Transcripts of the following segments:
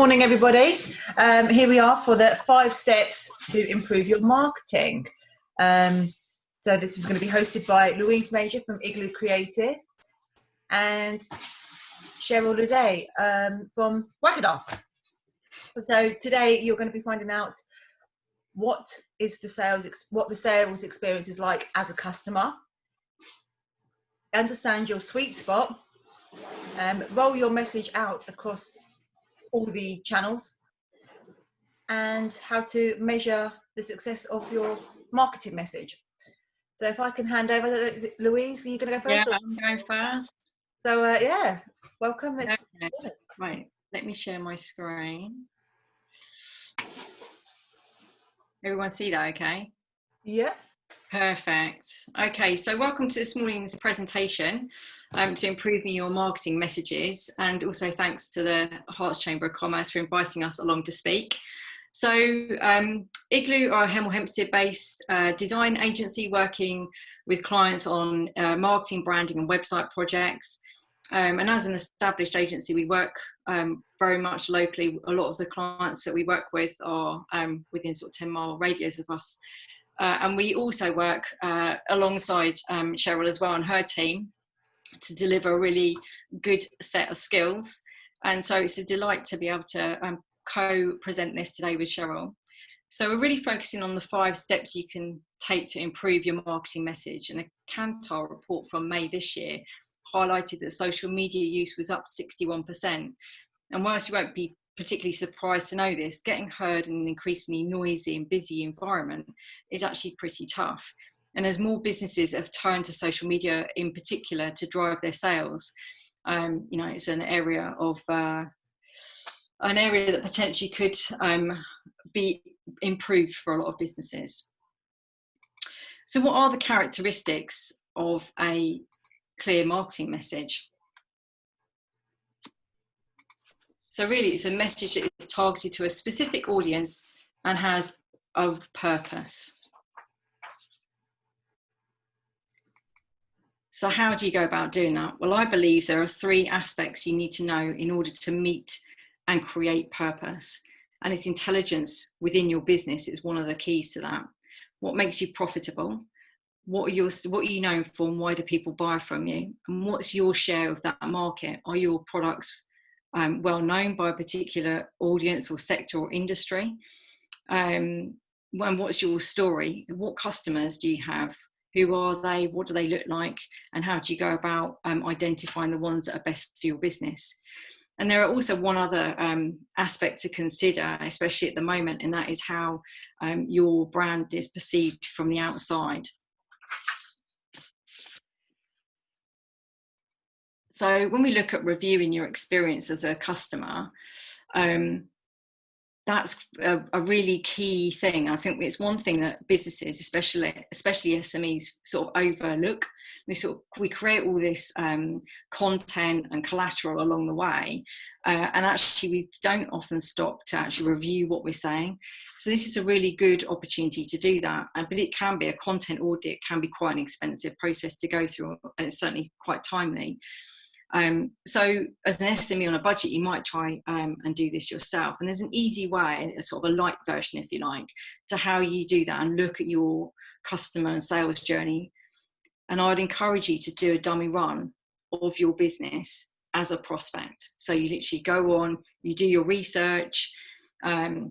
Morning, everybody. Here we are for the 5 steps to improve your marketing. So this is going to be hosted by Louise Major from Igloo Creative and Cheryl Luzet from Wagada. So today you're going to be finding out what the sales experience is like as a customer. Understand your sweet spot. Roll your message out across all the channels, and how to measure the success of your marketing message. So if I can hand over, is it Louise, are you going to go first? Yeah, I'm going first. So yeah, welcome. Right, let me share my screen. Everyone see that okay? Yeah. Perfect. Okay, so welcome to this morning's presentation to improving your marketing messages, and also thanks to the Herts Chamber of Commerce for inviting us along to speak. So Igloo are a Hemel Hempstead based design agency working with clients on marketing, branding and website projects. And as an established agency, we work very much locally. A lot of the clients that we work with are within sort of 10-mile radius of us. And we also work alongside Cheryl as well and her team to deliver a really good set of skills. And so it's a delight to be able to co-present this today with Cheryl. So we're really focusing on the 5 steps you can take to improve your marketing message. And a Kantar report from May this year highlighted that social media use was up 61%. And whilst you won't be particularly surprised to know this, getting heard in an increasingly noisy and busy environment is actually pretty tough. And as more businesses have turned to social media in particular to drive their sales, you know, it's an area that potentially could be improved for a lot of businesses. So what are the characteristics of a clear marketing message? So really it's a message that is targeted to a specific audience and has a purpose. So how do you go about doing that? Well, I believe there are 3 aspects you need to know in order to meet and create purpose. And it's intelligence within your business is one of the keys to that. What makes you profitable? What are you known for, and why do people buy from you? And what's your share of that market? Are your products well known by a particular audience or sector or industry? And what's your story? What customers do you have? Who are they? What do they look like? And how do you go about identifying the ones that are best for your business? And there are also one other aspect to consider, especially at the moment, and that is how your brand is perceived from the outside. So when we look at reviewing your experience as a customer, that's a really key thing. I think it's one thing that businesses, especially SMEs, sort of overlook. We create all this content and collateral along the way, and actually we don't often stop to actually review what we're saying. So this is a really good opportunity to do that. But it can be a content audit, can be quite an expensive process to go through, and it's certainly quite timely. So as an SME on a budget, you might try and do this yourself. And there's an easy way, a sort of a light version, if you like, to how you do that and look at your customer and sales journey. And I'd encourage you to do a dummy run of your business as a prospect. So you literally go on, you do your research, go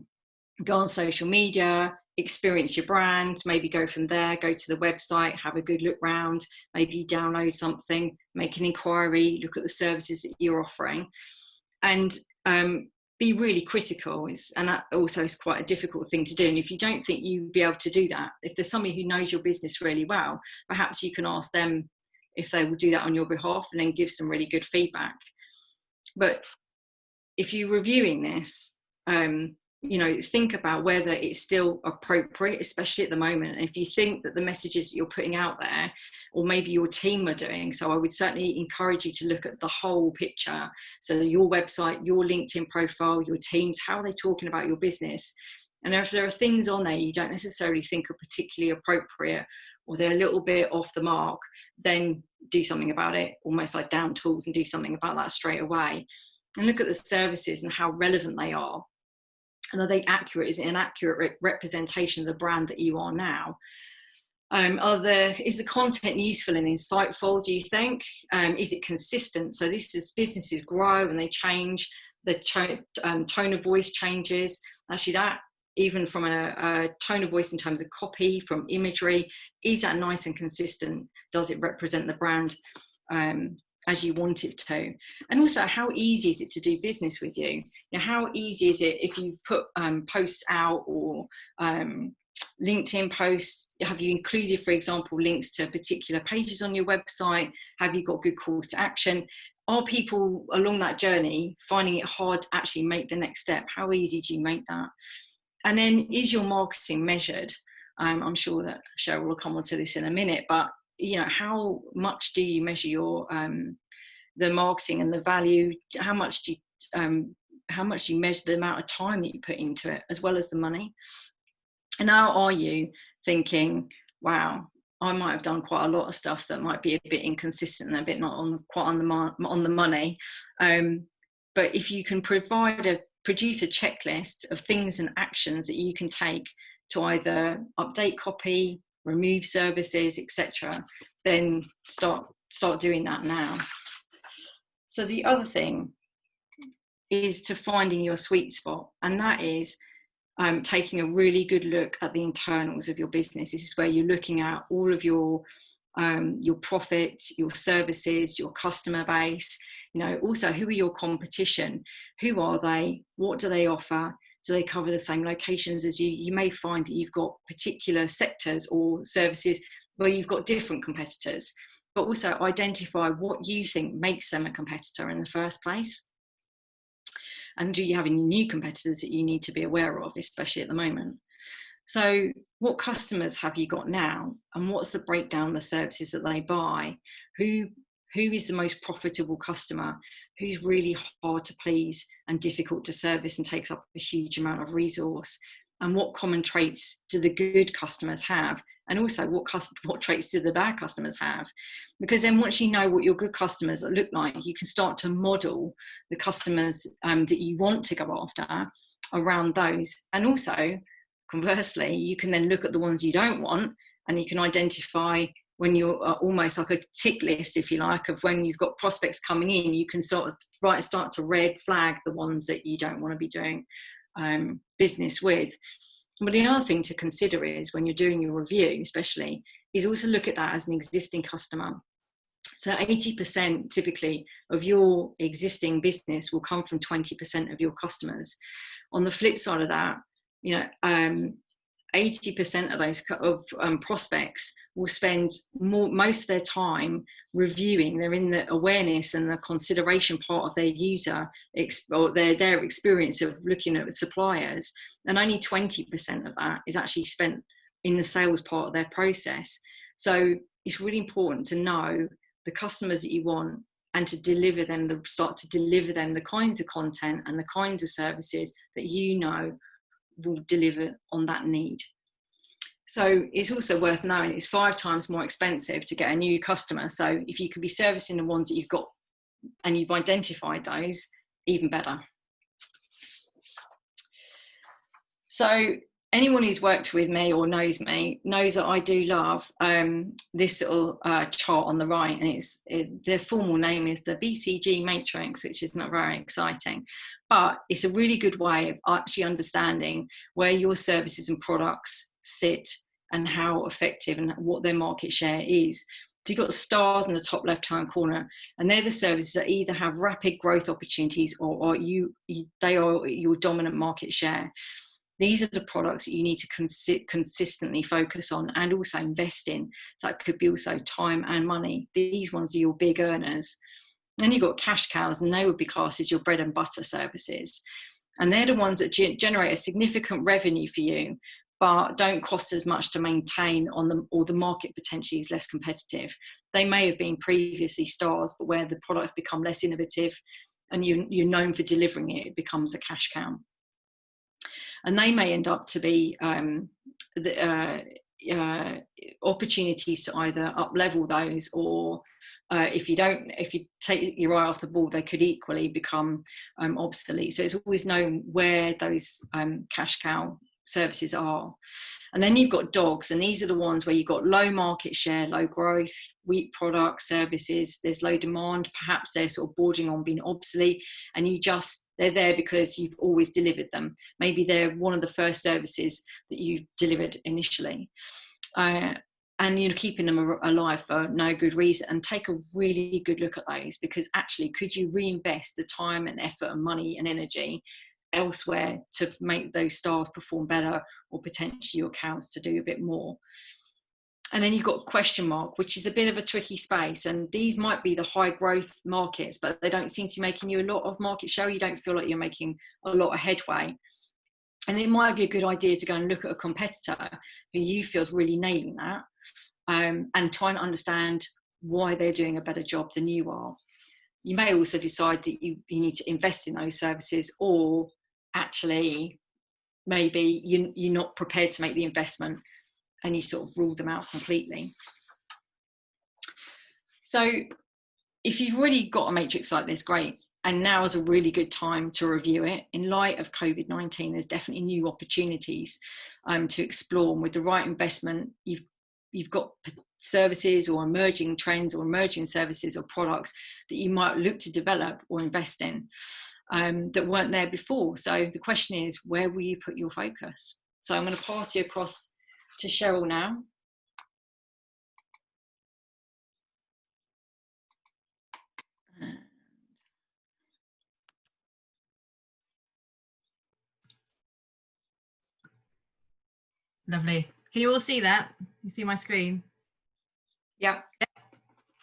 on social media, experience your brand, maybe go from there, go to the website, have a good look round, maybe you download something, make an inquiry, look at the services that you're offering, and be really critical. And that also is quite a difficult thing to do. And if you don't think you'll be able to do that, if there's somebody who knows your business really well, perhaps you can ask them if they will do that on your behalf and then give some really good feedback. But if you're reviewing this, you know, think about whether it's still appropriate, especially at the moment. And if you think that the messages that you're putting out there, or maybe your team are doing, so I would certainly encourage you to look at the whole picture. So your website, your LinkedIn profile, your teams, how are they talking about your business? And if there are things on there you don't necessarily think are particularly appropriate, or they're a little bit off the mark, then do something about it, almost like down tools and do something about that straight away. and look at the services and how relevant they are. And are they accurate? Is it an accurate representation of the brand that you are now? Is the content useful and insightful, do you think? Is it consistent? So this is, businesses grow and they change, the tone of voice changes. Actually, that, even from a tone of voice in terms of copy, from imagery, is that nice and consistent? Does it represent the brand as you want it to? And also, how easy is it to do business with you? How easy is it if you've put posts out, or LinkedIn posts? Have you included, for example, links to particular pages on your website? Have you got good calls to action? Are people along that journey finding it hard to actually make the next step? How easy do you make that? And then, is your marketing measured? I'm sure that Cheryl will come on to this in a minute, but how much do you measure your the marketing and the value? How much do you measure the amount of time that you put into it, as well as the money? And how are you thinking, wow, I might have done quite a lot of stuff that might be a bit inconsistent and a bit not quite on the money. But if you can produce a checklist of things and actions that you can take to either update copy, remove services, etc., then start doing that now. So the other thing is to finding your sweet spot, and that is taking a really good look at the internals of your business. This is where you're looking at all of your profit, your services, your customer base. Also, who are your competition? Who are they? What do they offer? Do they cover the same locations as you? You may find that you've got particular sectors or services where you've got different competitors, but also identify what you think makes them a competitor in the first place. And do you have any new competitors that you need to be aware of, especially at the moment? So what customers have you got now, and what's the breakdown of the services that they buy? Who is the most profitable customer? Who's really hard to please and difficult to service and takes up a huge amount of resource? And what common traits do the good customers have? And also, what traits do the bad customers have? Because then once you know what your good customers look like, you can start to model the customers that you want to go after around those. And also, conversely, you can then look at the ones you don't want, and you can identify, when you're almost like a tick list, if you like, of when you've got prospects coming in, you can start to red flag the ones that you don't want to be doing business with. But the other thing to consider is, when you're doing your review, especially, is also look at that as an existing customer. So 80% typically of your existing business will come from 20% of your customers. On the flip side of that, 80% of those prospects will spend most of their time reviewing. They're in the awareness and the consideration part of their user or their experience of looking at suppliers, and only 20% of that is actually spent in the sales part of their process. So it's really important to know the customers that you want, and to start to deliver them the kinds of content and the kinds of services that will deliver on that need. So it's also worth knowing it's 5 times more expensive to get a new customer. So if you could be servicing the ones that you've got and you've identified those, even better. So anyone who's worked with me or knows me knows that I do love this little chart on the right, and the formal name is the BCG matrix, which is not very exciting, but it's a really good way of actually understanding where your services and products sit and how effective and what their market share is. So you've got the stars in the top left-hand corner, and they're the services that either have rapid growth opportunities or they are your dominant market share. These are the products that you need to consistently focus on and also invest in. So that could be also time and money. These ones are your big earners. Then you've got cash cows, and they would be classed as your bread and butter services. And they're the ones that generate a significant revenue for you, but don't cost as much to maintain or the market potentially is less competitive. They may have been previously stars, but where the products become less innovative and you're known for delivering it, it becomes a cash cow. And they may end up to be opportunities to either up level those, or if you take your eye off the ball, they could equally become obsolete. So it's always knowing where those cash cow services are. And then you've got dogs, and these are the ones where you've got low market share, low growth, weak products, services, there's low demand, perhaps they're sort of bordering on being obsolete, and they're there because you've always delivered them. Maybe they're one of the first services that you delivered initially. And you're keeping them alive for no good reason. And take a really good look at those, because actually, could you reinvest the time and effort and money and energy elsewhere to make those stars perform better, or potentially your cows to do a bit more? And then you've got question mark, which is a bit of a tricky space, and these might be the high growth markets, but they don't seem to be making you a lot of market share. You don't feel like you're making a lot of headway, and it might be a good idea to go and look at a competitor who you feel is really nailing that, and try and understand why they're doing a better job than you are. You may also decide that you need to invest in those services, or actually maybe you're not prepared to make the investment and you sort of rule them out completely. So if you've already got a matrix like this, great. And now is a really good time to review it. In light of COVID-19, there's definitely new opportunities to explore. And with the right investment, you've got services or emerging trends or emerging services or products that you might look to develop or invest in that weren't there before. So the question is, where will you put your focus? So I'm going to pass you across to Cheryl now. Lovely. Can you all see that? You see my screen? Yeah.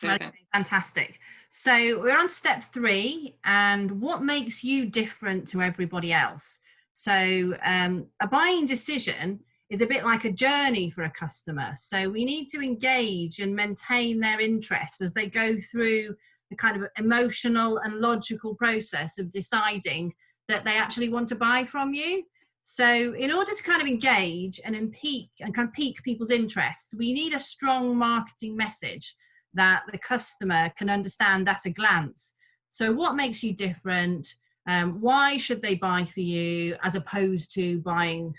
Okay, fantastic. So we're on to step 3, and what makes you different to everybody else? So a buying decision is a bit like a journey for a customer. So we need to engage and maintain their interest as they go through the kind of emotional and logical process of deciding that they actually want to buy from you. So in order to kind of engage and pique people's interests, we need a strong marketing message that the customer can understand at a glance. So what makes you different? Why should they buy for you as opposed to buying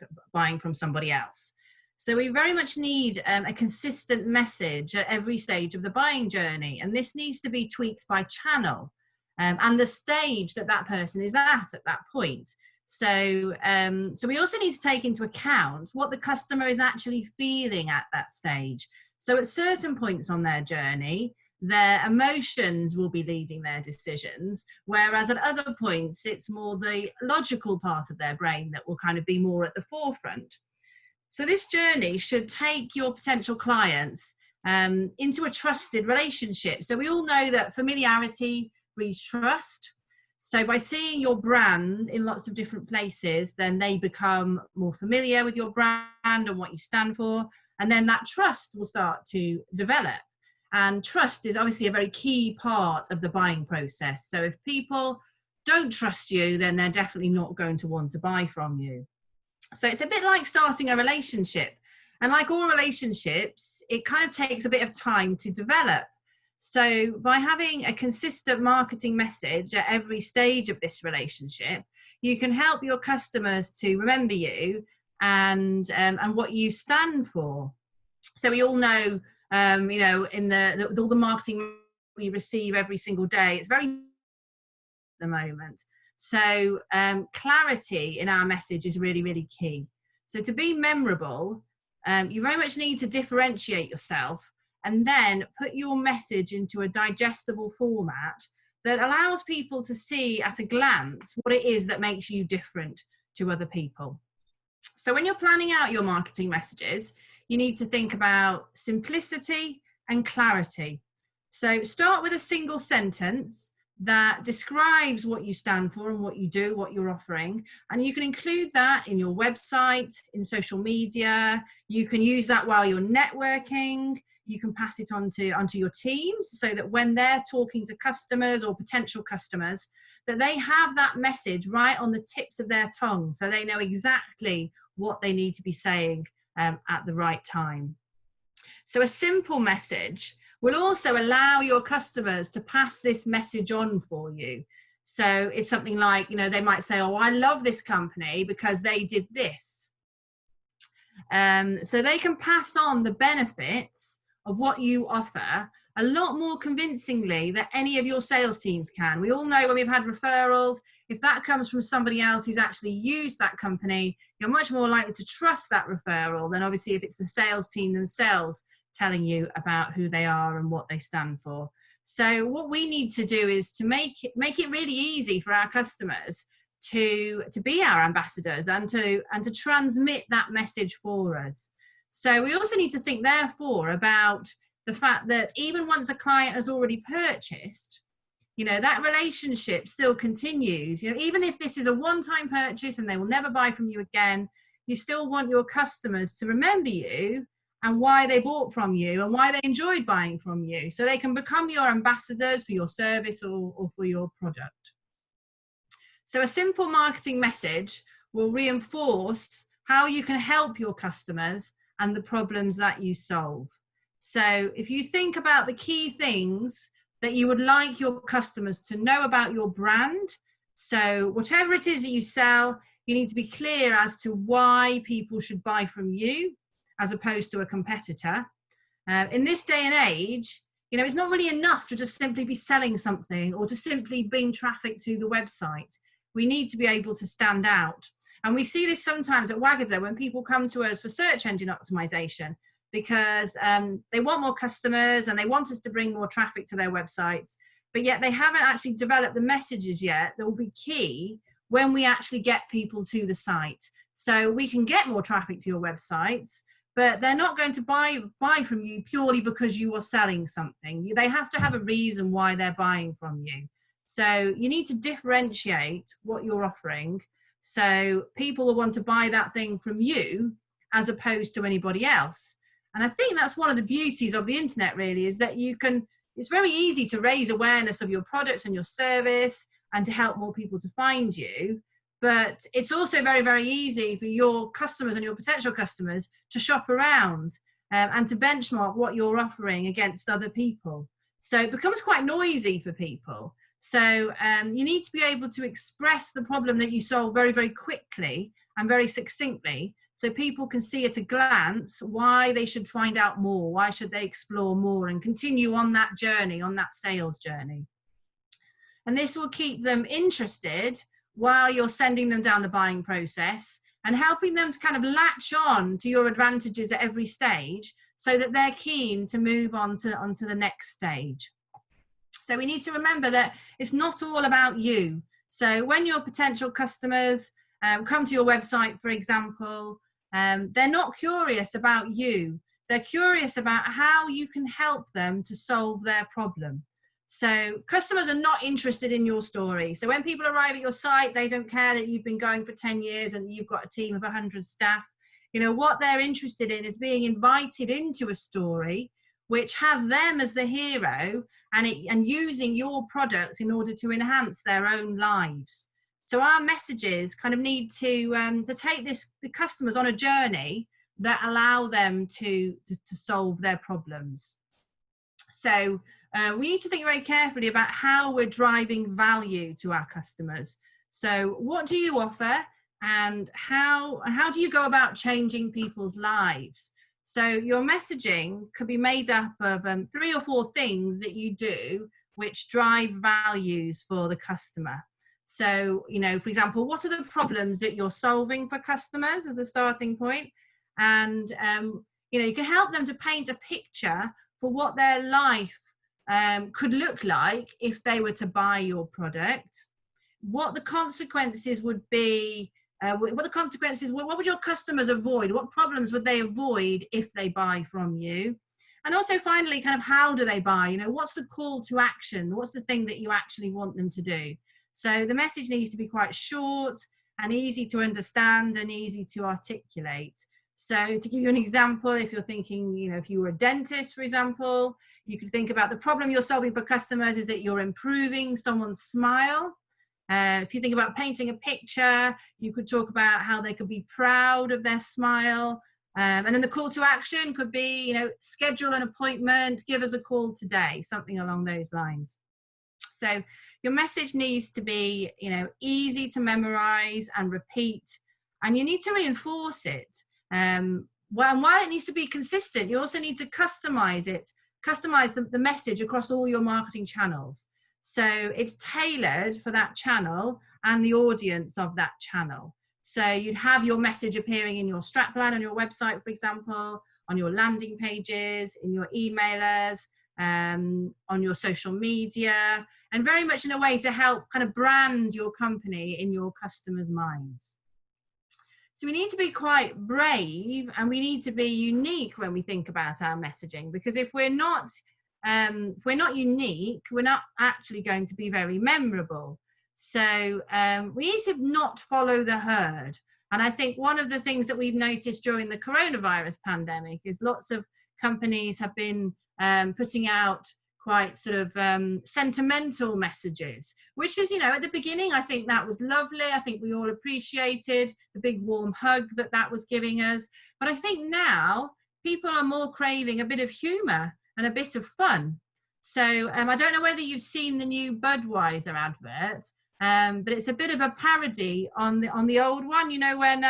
from somebody else? So we very much need a consistent message at every stage of the buying journey, and this needs to be tweaked by channel and the stage that person is at that point. So we also need to take into account what the customer is actually feeling at that stage. So at certain points on their journey, their emotions will be leading their decisions, whereas at other points, it's more the logical part of their brain that will kind of be more at the forefront. So this journey should take your potential clients into a trusted relationship. So we all know that familiarity breeds trust. So by seeing your brand in lots of different places, then they become more familiar with your brand and what you stand for. And then that trust will start to develop. And trust is obviously a very key part of the buying process. So if people don't trust you, then they're definitely not going to want to buy from you. So it's a bit like starting a relationship. And like all relationships, it kind of takes a bit of time to develop. So by having a consistent marketing message at every stage of this relationship, you can help your customers to remember you and what you stand for. So we all know, in all the marketing we receive every single day, it's very at the moment. So clarity in our message is really, really key. So to be memorable, you very much need to differentiate yourself and then put your message into a digestible format that allows people to see at a glance what it is that makes you different to other people. So when you're planning out your marketing messages, you need to think about simplicity and clarity. So start with a single sentence that describes what you stand for and what you do, what you're offering. And you can include that in your website, in social media. You can use that while you're networking. You can pass it onto your teams so that when they're talking to customers or potential customers, that they have that message right on the tips of their tongue, so they know exactly what they need to be saying at the right time. So a simple message will also allow your customers to pass this message on for you. So it's something like, they might say, oh, I love this company because they did this. So they can pass on the benefits of what you offer a lot more convincingly than any of your sales teams can. We all know when we've had referrals, if that comes from somebody else who's actually used that company, you're much more likely to trust that referral than obviously if it's the sales team themselves telling you about who they are and what they stand for. So what we need to do is to make it really easy for our customers to be our ambassadors and to transmit that message for us. So we also need to think therefore about the fact that even once a client has already purchased, that relationship still continues. Even if this is a one-time purchase and they will never buy from you again, you still want your customers to remember you and why they bought from you and why they enjoyed buying from you, so they can become your ambassadors for your service or for your product. So a simple marketing message will reinforce how you can help your customers and the problems that you solve. So if you think about the key things that you would like your customers to know about your brand, so whatever it is that you sell, you need to be clear as to why people should buy from you as opposed to a competitor. In this day and age, it's not really enough to just simply be selling something or to simply bring traffic to the website. We need to be able to stand out. And we see this sometimes at Wagada when people come to us for search engine optimization, because they want more customers and they want us to bring more traffic to their websites, but yet they haven't actually developed the messages yet that will be key when we actually get people to the site. So we can get more traffic to your websites, but they're not going to buy from you purely because you are selling something. They have to have a reason why they're buying from you. So you need to differentiate what you're offering, so people will want to buy that thing from you as opposed to anybody else. And I think that's one of the beauties of the internet, really, is that it's very easy to raise awareness of your products and your service and to help more people to find you. But it's also very, very easy for your customers and your potential customers to shop around and to benchmark what you're offering against other people. So it becomes quite noisy for people. So you need to be able to express the problem that you solve very, very quickly and very succinctly, so people can see at a glance why they should find out more, why should they explore more and continue on that journey, on that sales journey. And this will keep them interested while you're sending them down the buying process and helping them to kind of latch on to your advantages at every stage so that they're keen to move on to the next stage. So we need to remember that it's not all about you. So when your potential customers come to your website, for example, they're not curious about you. They're curious about how you can help them to solve their problem. So customers are not interested in your story. So when people arrive at your site, they don't care that you've been going for 10 years and you've got a team of 100 staff. What they're interested in is being invited into a story which has them as the hero and using your product in order to enhance their own lives. So our messages kind of need to take the customers on a journey that allow them to solve their problems. So we need to think very carefully about how we're driving value to our customers. So what do you offer, and how do you go about changing people's lives? So your messaging could be made up of 3 or 4 things that you do which drive values for the customer. So, for example, what are the problems that you're solving for customers as a starting point? And, you can help them to paint a picture for what their life could look like if they were to buy your product, what the consequences would be, what would your customers avoid? What problems would they avoid if they buy from you? And also finally, kind of how do they buy? What's the call to action? What's the thing that you actually want them to do? So the message needs to be quite short and easy to understand and easy to articulate. So to give you an example, if you're thinking, if you were a dentist, for example, you could think about the problem you're solving for customers is that you're improving someone's smile. If you think about painting a picture, you could talk about how they could be proud of their smile. And then the call to action could be, you know, schedule an appointment, give us a call today, something along those lines. So your message needs to be, you know, easy to memorize and repeat, and you need to reinforce it. Well, and while it needs to be consistent, you also need to customize it, customize the message across all your marketing channels. So it's tailored for that channel and the audience of that channel. So you'd have your message appearing in your strapline on your website, for example, on your landing pages, in your emailers, on your social media, and very much in a way to help kind of brand your company in your customers' minds. So we need to be quite brave, and we need to be unique when we think about our messaging, because if we're not unique, we're not actually going to be very memorable. So we need to not follow the herd. And I think one of the things that we've noticed during the coronavirus pandemic is lots of companies have been putting out quite sort of sentimental messages, which is, you know, at the beginning, I think that was lovely. I think we all appreciated the big warm hug that was giving us. But I think now people are more craving a bit of humor and a bit of fun. So I don't know whether you've seen the new Budweiser advert, but it's a bit of a parody on the old one. You know, when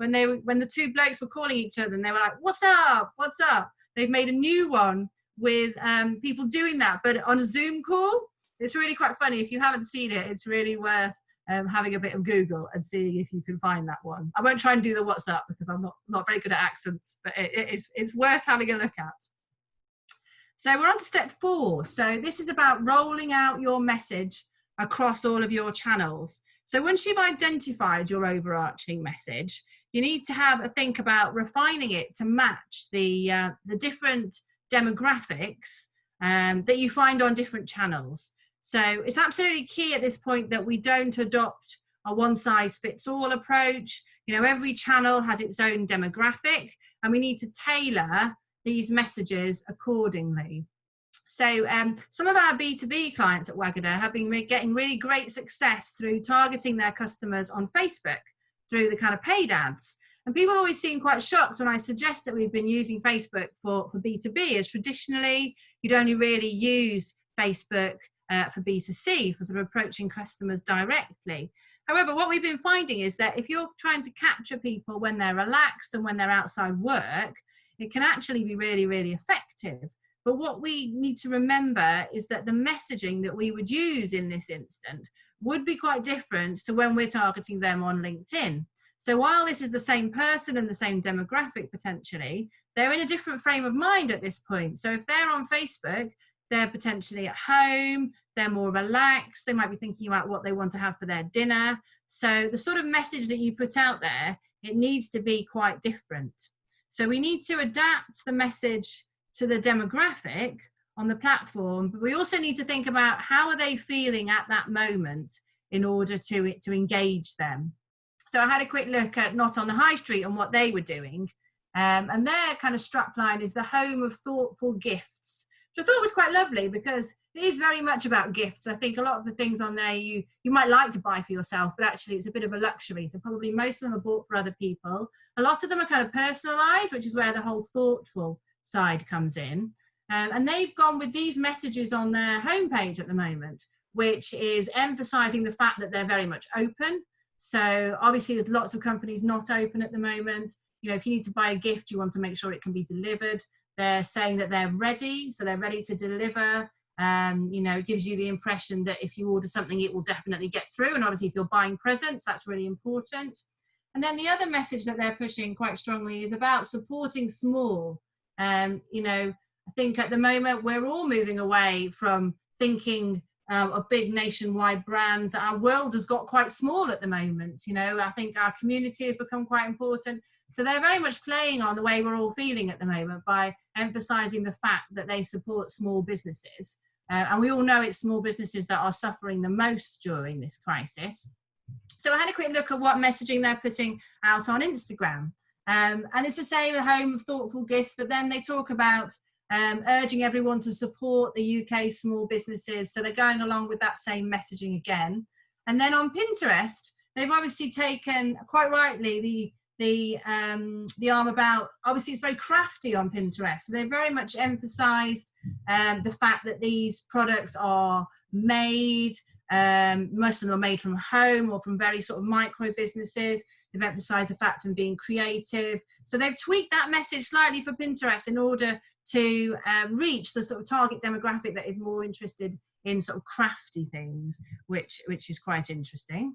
the two blokes were calling each other and they were like, "What's up? What's up?" They've made a new one with people doing that, but on a Zoom call. It's really quite funny. If you haven't seen it, it's really worth having a bit of Google and seeing if you can find that one. I won't try and do the "what's up" because I'm not very good at accents, but it's worth having a look at. So we're on to step 4. So this is about rolling out your message across all of your channels. So once you've identified your overarching message, you need to have a think about refining it to match the different demographics that you find on different channels. So it's absolutely key at this point that we don't adopt a one-size-fits-all approach. You know, every channel has its own demographic, and we need to tailor these messages accordingly. So some of our B2B clients at Wagada have been getting really great success through targeting their customers on Facebook through the kind of paid ads. And people always seem quite shocked when I suggest that we've been using Facebook for B2B, as traditionally you'd only really use Facebook for B2C, for sort of approaching customers directly. However, what we've been finding is that if you're trying to capture people when they're relaxed and when they're outside work, it can actually be really, really effective. But what we need to remember is that the messaging that we would use in this instant would be quite different to when we're targeting them on LinkedIn. So while this is the same person and the same demographic potentially, they're in a different frame of mind at this point. So if they're on Facebook, they're potentially at home, they're more relaxed, they might be thinking about what they want to have for their dinner. So the sort of message that you put out there, it needs to be quite different. So we need to adapt the message to the demographic on the platform, but we also need to think about how are they feeling at that moment in order to engage them. So I had a quick look at Not on the High Street and what they were doing, and their kind of strapline is the home of thoughtful gifts, which I thought was quite lovely because it is very much about gifts. I think a lot of the things on there you might like to buy for yourself, but actually it's a bit of a luxury. So probably most of them are bought for other people. A lot of them are kind of personalized, which is where the whole thoughtful side comes in. And they've gone with these messages on their homepage at the moment, which is emphasizing the fact that they're very much open. So obviously there's lots of companies not open at the moment. You know, if you need to buy a gift, you want to make sure it can be delivered. They're saying that they're ready, so they're ready to deliver. You know, it gives you the impression that if you order something, it will definitely get through. And obviously if you're buying presents, that's really important. And then the other message that they're pushing quite strongly is about supporting small. You know, I think at the moment we're all moving away from thinking of big nationwide brands. Our world has got quite small at the moment. You know, I think our community has become quite important. So they're very much playing on the way we're all feeling at the moment by emphasizing the fact that they support small businesses. And we all know it's small businesses that are suffering the most during this crisis. So I had a quick look at what messaging they're putting out on Instagram. And it's the same, a home of thoughtful gifts, but then they talk about urging everyone to support the UK small businesses. So they're going along with that same messaging again. And then on Pinterest, they've obviously taken, quite rightly, the arm about, obviously it's very crafty on Pinterest. So they very much emphasize the fact that these products are made, most of them are made from home or from very sort of micro businesses. They've emphasized the fact of being creative. So they've tweaked that message slightly for Pinterest in order to reach the sort of target demographic that is more interested in sort of crafty things, which is quite interesting.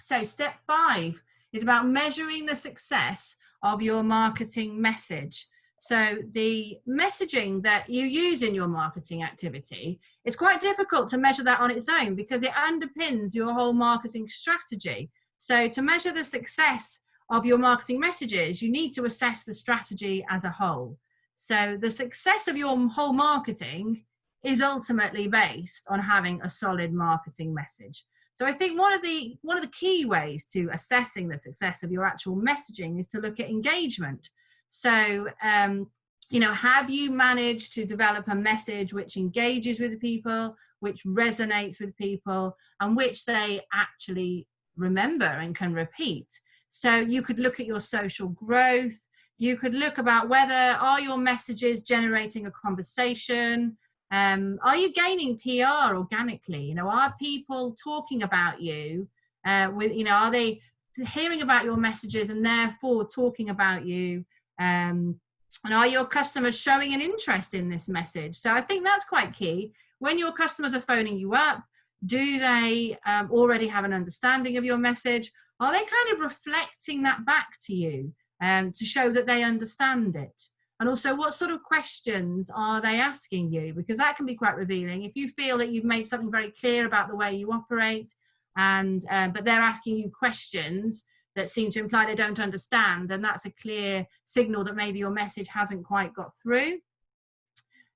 So step 5 is about measuring the success of your marketing message. So the messaging that you use in your marketing activity, it's quite difficult to measure that on its own because it underpins your whole marketing strategy. So to measure the success of your marketing messages, you need to assess the strategy as a whole. So the success of your whole marketing is ultimately based on having a solid marketing message. So I think one of the key ways to assessing the success of your actual messaging is to look at engagement. So, have you managed to develop a message which engages with people, which resonates with people, and which they actually remember and can repeat? So you could look at your social growth. You could look about whether are your messages generating a conversation? Are you gaining PR organically? Are people talking about you are they hearing about your messages and therefore talking about you? And are your customers showing an interest in this message? So I think that's quite key. When your customers are phoning you up, do they already have an understanding of your message? Are they kind of reflecting that back to you to show that they understand it? And also, what sort of questions are they asking you? Because that can be quite revealing. If you feel that you've made something very clear about the way you operate, and but they're asking you questions that seem to imply they don't understand, then that's a clear signal that maybe your message hasn't quite got through.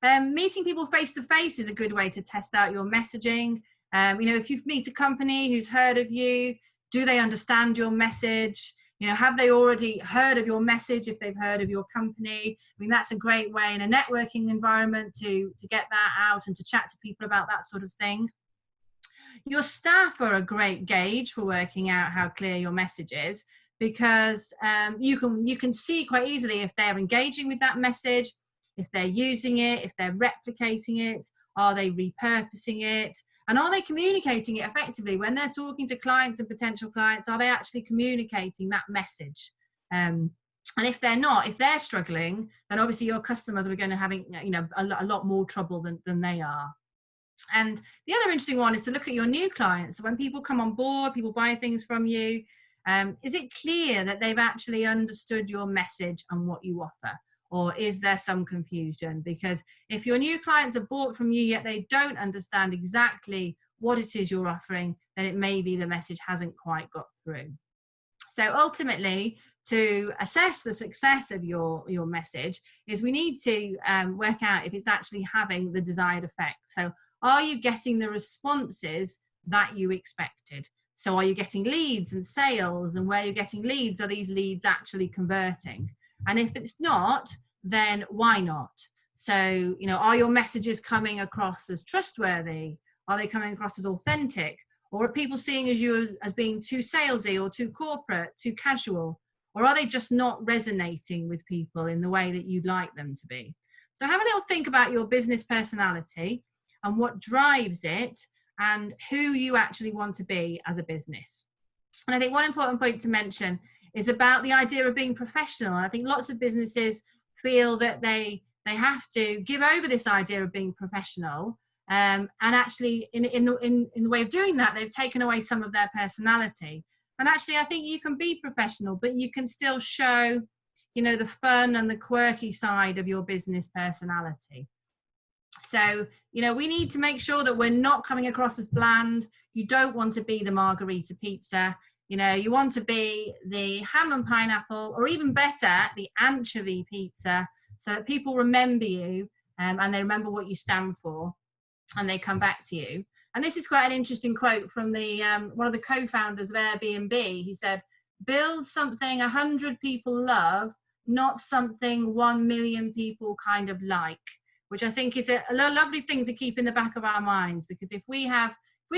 Meeting people face to face is a good way to test out your messaging. If you meet a company who's heard of you, do they understand your message? Have they already heard of your message if they've heard of your company? I mean, that's a great way in a networking environment to get that out and to chat to people about that sort of thing. Your staff are a great gauge for working out how clear your message is, because you can see quite easily if they're engaging with that message, if they're using it, if they're replicating it, are they repurposing it? And are they communicating it effectively when they're talking to clients and potential clients? Are they actually communicating that message? And if they're not, if they're struggling, then obviously your customers are going to having a lot more trouble than they are. And the other interesting one is to look at your new clients. So when people come on board, people buy things from you, is it clear that they've actually understood your message and what you offer? Or is there some confusion? Because if your new clients have bought from you yet they don't understand exactly what it is you're offering, then it may be the message hasn't quite got through. So ultimately, to assess the success of your message is we need to work out if it's actually having the desired effect. So are you getting the responses that you expected? So are you getting leads and sales? And where you're getting leads, are these leads actually converting? And if it's not, then why not? So, are your messages coming across as trustworthy? Are they coming across as authentic? Or are people seeing you as being too salesy or too corporate, too casual? Or are they just not resonating with people in the way that you'd like them to be? So have a little think about your business personality and what drives it and who you actually want to be as a business. And I think one important point to mention is about the idea of being professional. I think lots of businesses feel that they have to give over this idea of being professional, and actually in the way of doing that, they've taken away some of their personality. And actually, I think you can be professional, but you can still show, the fun and the quirky side of your business personality. So, we need to make sure that we're not coming across as bland. You don't want to be the margarita pizza. You want to be the ham and pineapple, or even better, the anchovy pizza, so that people remember you and they remember what you stand for and they come back to you. And this is quite an interesting quote from the one of the co-founders of Airbnb. He said, "Build something 100 people love, not something 1 million people kind of like," which I think is a lovely thing to keep in the back of our minds, because if we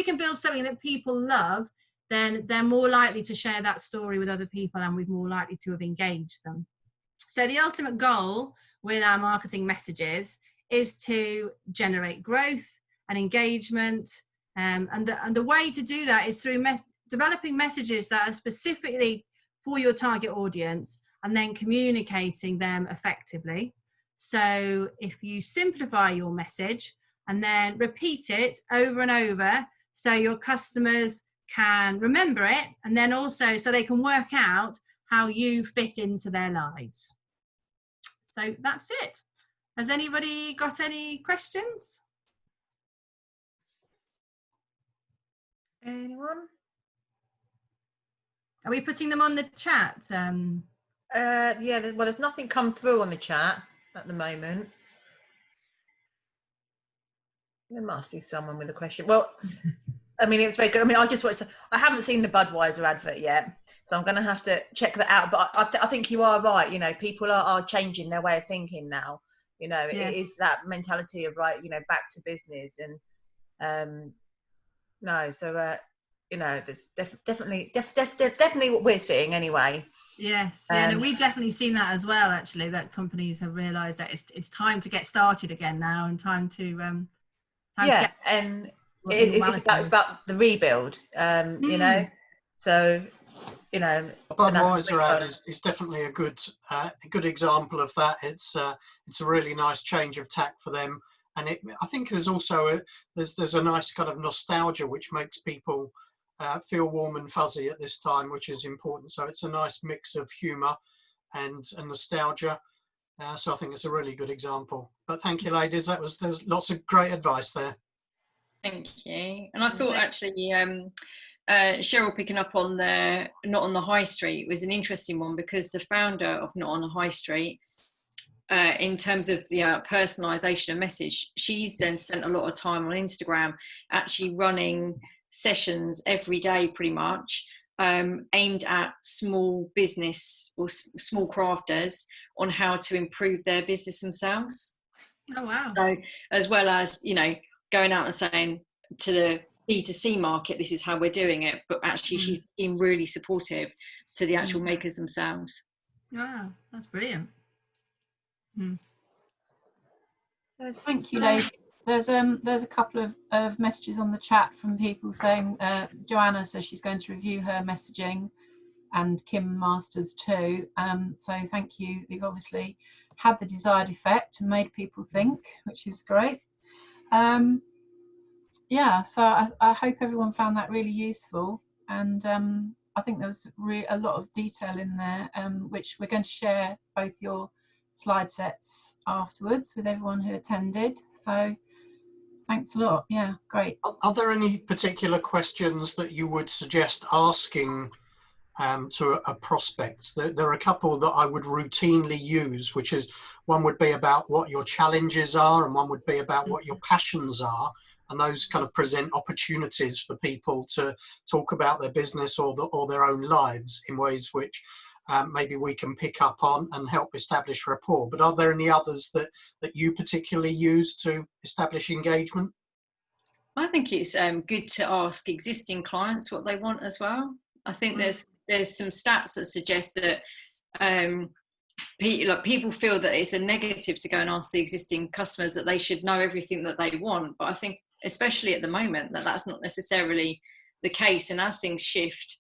can build something that people love, then they're more likely to share that story with other people, and we're more likely to have engaged them. So the ultimate goal with our marketing messages is to generate growth and engagement, and the way to do that is through developing messages that are specifically for your target audience and then communicating them effectively. So if you simplify your message and then repeat it over and over so your customers can remember it, and then also so they can work out how you fit into their lives. So that's it. Has anybody got any questions? Anyone? Are we putting them on the chat? Yeah, well, there's nothing come through on the chat at the moment. There must be someone with a question. Well, I mean, it's very good. I mean, I just want to say, I haven't seen the Budweiser advert yet, so I'm going to have to check that out. But I think you are right. You know, people are changing their way of thinking now. You know, Yeah. it is that mentality of, right, you know, back to business. And no, so you know, there's definitely what we're seeing anyway. Yes, yeah, no, we've definitely seen that as well. Actually, that companies have realised that it's time to get started again now, and time to yeah, and it's about the rebuild. You know, so you know, the Budweiser ad is definitely a good example of that. It's a really nice change of tack for them, and I think there's also there's a nice kind of nostalgia which makes people feel warm and fuzzy at this time, which is important. So it's a nice mix of humour and nostalgia. So I think it's a really good example. But thank you, ladies. There's lots of great advice there. Thank you. And I thought actually Cheryl picking up on the Not on the High Street was an interesting one, because the founder of Not on the High Street, in terms of the personalisation of message, she's then spent a lot of time on Instagram actually running sessions every day pretty much, aimed at small business or small crafters on how to improve their business themselves. Oh wow. So as well as, you know, going out and saying to the B2C market, this is how we're doing it, but actually she's been really supportive to the actual makers themselves. Wow, that's brilliant. Thank you, ladies. There's a couple of messages on the chat from people saying Joanna says she's going to review her messaging, and Kim Masters too. So thank you. You've obviously had the desired effect and made people think, which is great. Yeah, so I hope everyone found that really useful, and I think there was a lot of detail in there, which we're going to share both your slide sets afterwards with everyone who attended. So thanks a lot. Yeah, great. Are there any particular questions that you would suggest asking to a prospect? There are a couple that I would routinely use, which is, one would be about what your challenges are, and one would be about what your passions are. And those kind of present opportunities for people to talk about their business or their own lives in ways which maybe we can pick up on and help establish rapport. But are there any others that you particularly use to establish engagement? I think it's good to ask existing clients what they want as well. I think there's some stats that suggest that people feel that it's a negative to go and ask the existing customers that they should know everything that they want. But I think, especially at the moment, that's not necessarily the case. And as things shift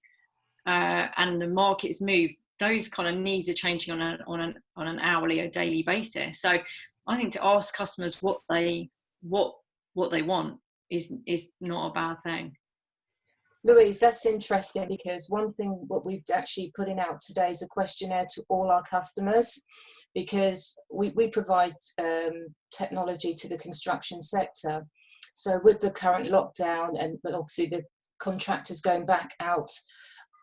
and the markets move, those kind of needs are changing on an hourly or daily basis. So I think to ask customers what they want is not a bad thing. Louise, that's interesting, because one thing what we've actually putting out today is a questionnaire to all our customers, because we provide technology to the construction sector. So with the current lockdown and obviously the contractors going back out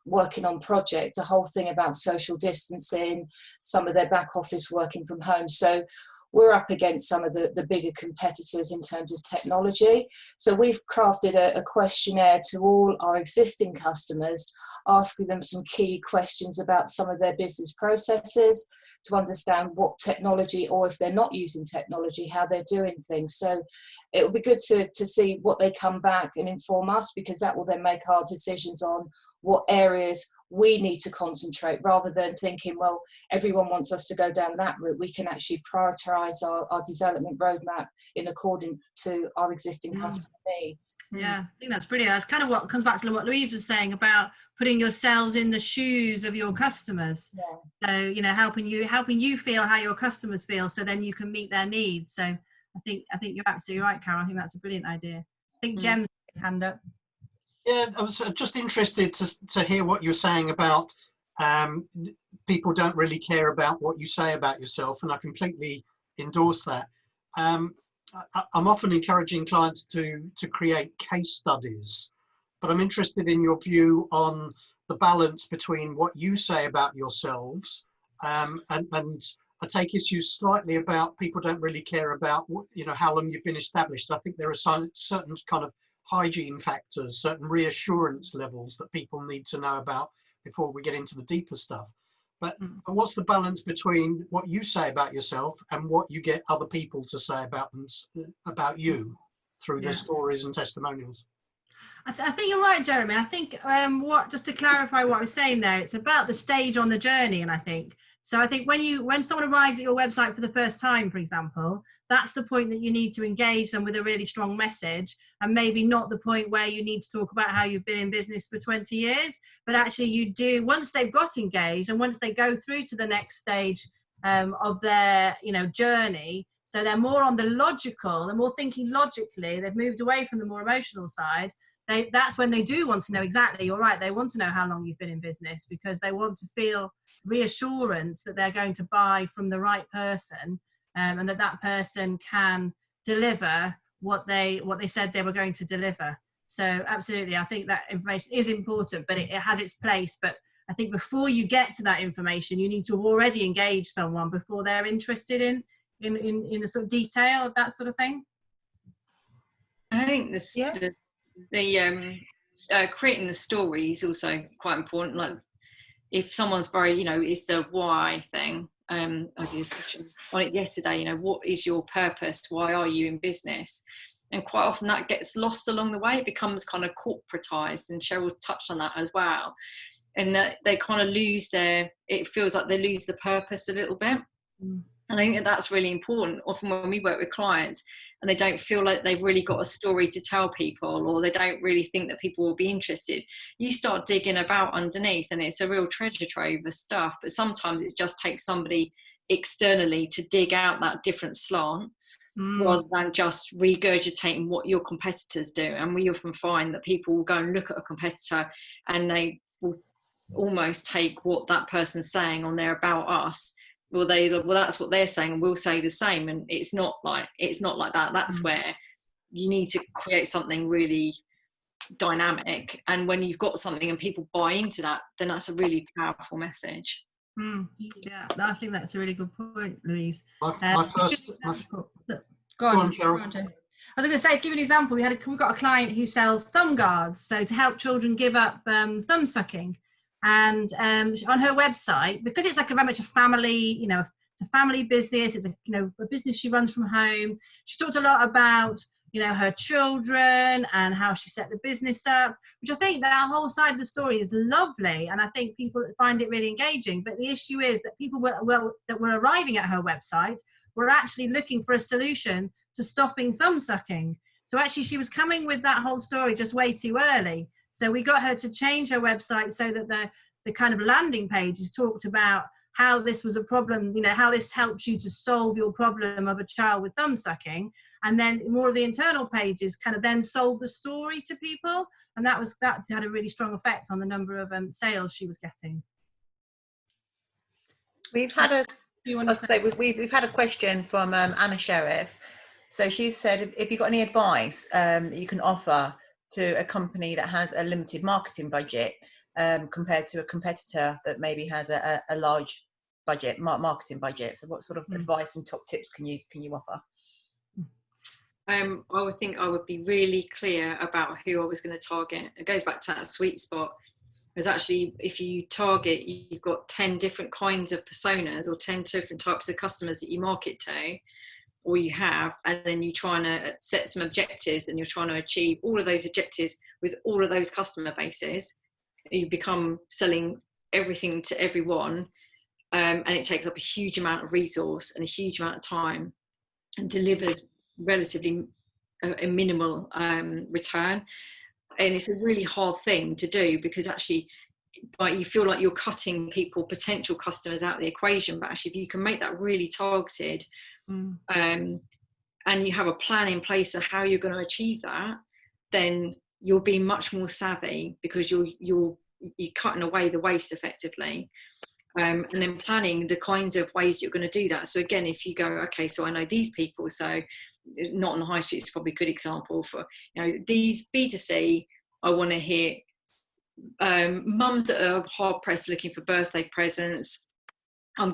working on projects, a whole thing about social distancing, some of their back office working from home. So we're up against some of the bigger competitors in terms of technology. So we've crafted a questionnaire to all our existing customers, asking them some key questions about some of their business processes, to understand what technology, or if they're not using technology, how they're doing things. So it will be good to see what they come back and inform us, because that will then make our decisions on what areas we need to concentrate, rather than thinking, well, everyone wants us to go down that route. We can actually prioritise our development roadmap in accordance to our existing customer needs. Yeah, I think that's brilliant. That's kind of what comes back to what Louise was saying about putting yourselves in the shoes of your customers. Yeah. So, you know, helping you feel how your customers feel, so then you can meet their needs. So I think you're absolutely right, Carol. I think that's a brilliant idea. I think Jem's hand up. Yeah, I was just interested to hear what you're saying about people don't really care about what you say about yourself, and I completely endorse that. I'm often encouraging clients to create case studies, but I'm interested in your view on the balance between what you say about yourselves and I take issue slightly about people don't really care about how long you've been established. I think there are certain kind of hygiene factors, certain reassurance levels that people need to know about before we get into the deeper stuff. But what's the balance between what you say about yourself and what you get other people to say about you through their stories and testimonials? I think you're right, Jeremy. I think just to clarify what I was saying there, it's about the stage on the journey. And I think when someone arrives at your website for the first time, for example, that's the point that you need to engage them with a really strong message, and maybe not the point where you need to talk about how you've been in business for 20 years, but actually you do, once they've got engaged and once they go through to the next stage of their journey. So they're more on the logical, they're more thinking logically, they've moved away from the more emotional side. That's when they do want to know exactly, you're right, they want to know how long you've been in business, because they want to feel reassurance that they're going to buy from the right person, and that person can deliver what they said they were going to deliver. So absolutely, I think that information is important, but it has its place. But I think before you get to that information, you need to have already engage someone before they're interested in the sort of detail of that sort of thing. I think creating the story is also quite important. Like if someone's very, it's the why thing. I did a discussion on it yesterday. What is your purpose? Why are you in business? And quite often that gets lost along the way. It becomes kind of corporatized, and Cheryl touched on that as well. And that they kind of it feels like they lose the purpose a little bit. And I think that's really important. Often when we work with clients and they don't feel like they've really got a story to tell people, or they don't really think that people will be interested, you start digging about underneath and it's a real treasure trove of stuff. But sometimes it just takes somebody externally to dig out that different slant, rather than just regurgitating what your competitors do. And we often find that people will go and look at a competitor and they will almost take what that person's saying on there about us. Well, that's what they're saying, and we'll say the same. And it's not like that. That's where you need to create something really dynamic. And when you've got something and people buy into that, then that's a really powerful message. Yeah, I think that's a really good point, Louise. Go on, Cheryl. I was going to say, to give you an example, we've got a client who sells thumb guards, so to help children give up thumb sucking. And on her website, because it's like very much a family, it's a family business, it's a business she runs from home. She talked a lot about her children and how she set the business up, which I think that whole side of the story is lovely, and I think people find it really engaging. But the issue is that people that were arriving at her website were actually looking for a solution to stopping thumb sucking. So actually she was coming with that whole story just way too early. So we got her to change her website so that the kind of landing pages talked about how this was a problem, how this helps you to solve your problem of a child with thumb sucking. And then more of the internal pages kind of then sold the story to people. And that had a really strong effect on the number of sales she was getting. We've had we've had a question from Anna Sheriff. So she said, if you've got any advice that you can offer to a company that has a limited marketing budget compared to a competitor that maybe has a large budget, marketing budget. So what sort of advice and top tips can you offer? I would think I would be really clear about who I was going to target. It goes back to that sweet spot. Because actually, if you target, you've got 10 different kinds of personas or 10 different types of customers that you market to, or you have, and then you're trying to set some objectives and you're trying to achieve all of those objectives with all of those customer bases, you become selling everything to everyone, and it takes up a huge amount of resource and a huge amount of time and delivers relatively a minimal return. And it's a really hard thing to do, because actually you feel like you're cutting potential customers out of the equation, but actually if you can make that really targeted, and you have a plan in place of how you're going to achieve that, then you'll be much more savvy, because you're cutting away the waste effectively. And then planning the kinds of ways you're going to do that. So again, if you go, okay, so I know these people, so not on the high street is probably a good example for, these B2C, I want to hear mums that are hard pressed looking for birthday presents. My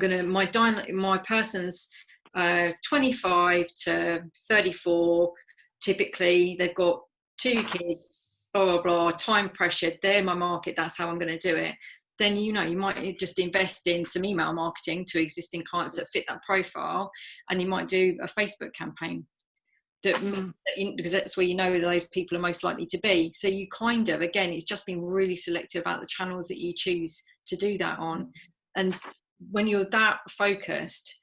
person's 25 to 34, typically they've got 2 kids, blah blah blah, time pressured, they're my market, that's how I'm going to do it. Then you might just invest in some email marketing to existing clients that fit that profile, and you might do a Facebook campaign because that's where those people are most likely to be. So you kind of, again, it's just being really selective about the channels that you choose to do that on. And when you're that focused,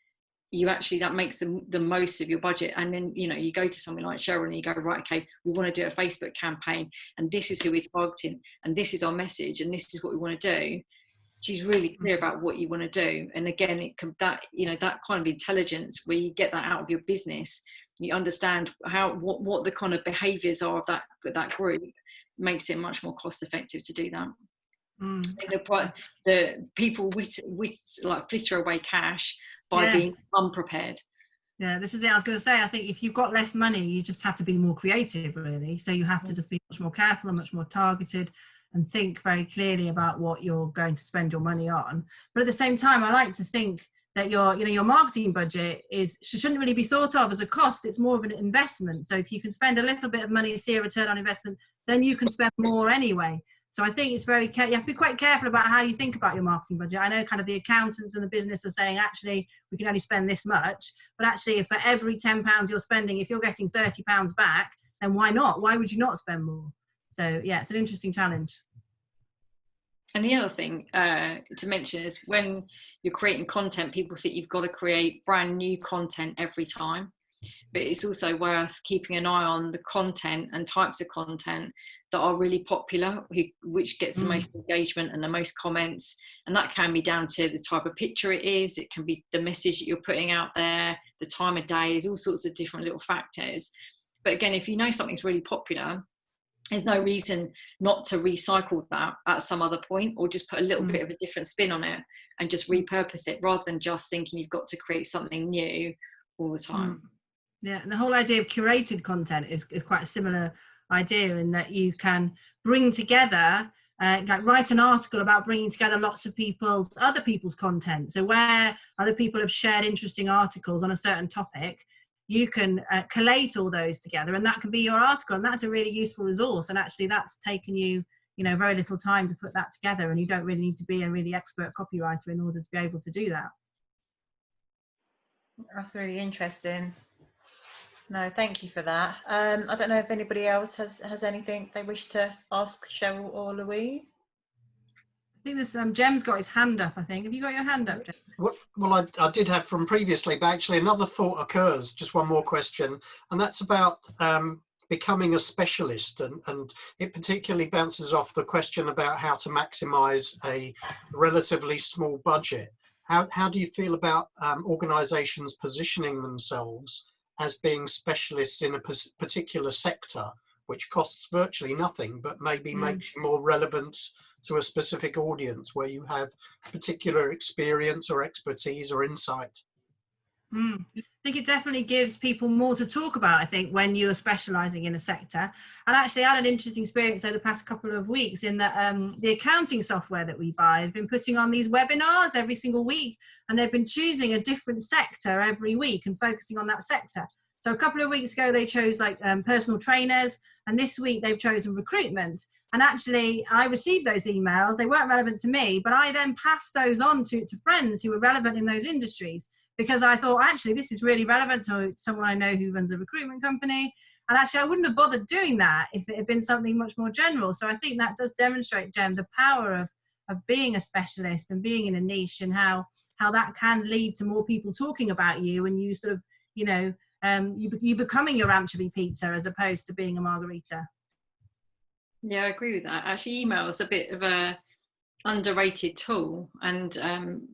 that makes the most of your budget. And then you go to something like Cheryl and you go, right, okay, we want to do a Facebook campaign, and this is who we're targeting, and this is our message, and this is what we want to do. She's really clear about what you want to do. And again, that kind of intelligence, where you get that out of your business, you understand what the kind of behaviors are of that group, makes it much more cost effective to do that. The people like flitter away cash by being unprepared. Yeah, this is it. I was going to say, I think if you've got less money, you just have to be more creative, really. So you have to just be much more careful and much more targeted, and think very clearly about what you're going to spend your money on. But at the same time, I like to think that your marketing budget shouldn't really be thought of as a cost. It's more of an investment. So if you can spend a little bit of money and see a return on investment, then you can spend more anyway. So I think it's you have to be quite careful about how you think about your marketing budget. I know kind of the accountants and the business are saying, actually, we can only spend this much. But actually, if for every £10 you're spending, if you're getting £30 back, then why not? Why would you not spend more? So yeah, it's an interesting challenge. And the other thing to mention is, when you're creating content, people think you've got to create brand new content every time. But it's also worth keeping an eye on the content and types of content that are really popular, which gets the most engagement and the most comments. And that can be down to the type of picture it is. It can be the message that you're putting out there, the time of day, all sorts of different little factors. But again, if you know something's really popular, there's no reason not to recycle that at some other point, or just put a little bit of a different spin on it and just repurpose it, rather than just thinking you've got to create something new all the time. Yeah, and the whole idea of curated content is quite a similar idea, in that you can bring together, write an article about bringing together lots of other people's content. So where other people have shared interesting articles on a certain topic, you can collate all those together, and that can be your article, and that's a really useful resource. And actually that's taken you very little time to put that together, and you don't really need to be a really expert copywriter in order to be able to do that. That's really interesting. No, thank you for that. I don't know if anybody else has anything they wish to ask Cheryl or Louise. I think this Jem's got his hand up, I think. Have you got your hand up, Jem? Well, I did have from previously, but actually another thought occurs, just one more question, and that's about becoming a specialist, and it particularly bounces off the question about how to maximise a relatively small budget. How do you feel about organisations positioning themselves as being specialists in a particular sector, which costs virtually nothing, but maybe makes you more relevant to a specific audience where you have particular experience or expertise or insight? I think it definitely gives people more to talk about, I think, when you're specialising in a sector. And actually, I had an interesting experience over the past couple of weeks in that the accounting software that we buy has been putting on these webinars every single week, and they've been choosing a different sector every week and focusing on that sector. So a couple of weeks ago, they chose like personal trainers, and this week they've chosen recruitment. And actually, I received those emails. They weren't relevant to me, but I then passed those on to friends who were relevant in those industries, because I thought, actually, this is really relevant to someone I know who runs a recruitment company. And actually, I wouldn't have bothered doing that if it had been something much more general. So I think that does demonstrate, Jem, the power of being a specialist and being in a niche, and how that can lead to more people talking about you, and you sort of, you know, you becoming your anchovy pizza as opposed to being a margarita. Yeah, I agree with that. Actually, email is a bit of a underrated tool, and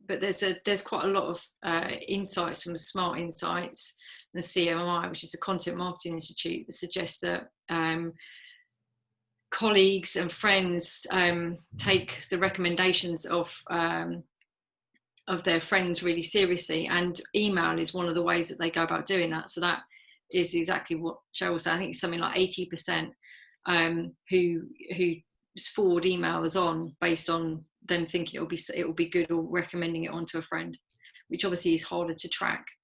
but there's quite a lot of insights from Smart Insights and the CMI, which is the Content Marketing Institute, that suggests that colleagues and friends take the recommendations of their friends really seriously, and email is one of the ways that they go about doing that. So that is exactly what Cheryl said. I think it's something like 80% who forward emails on based on them thinking it will be good, or recommending it on to a friend, which obviously is harder to track.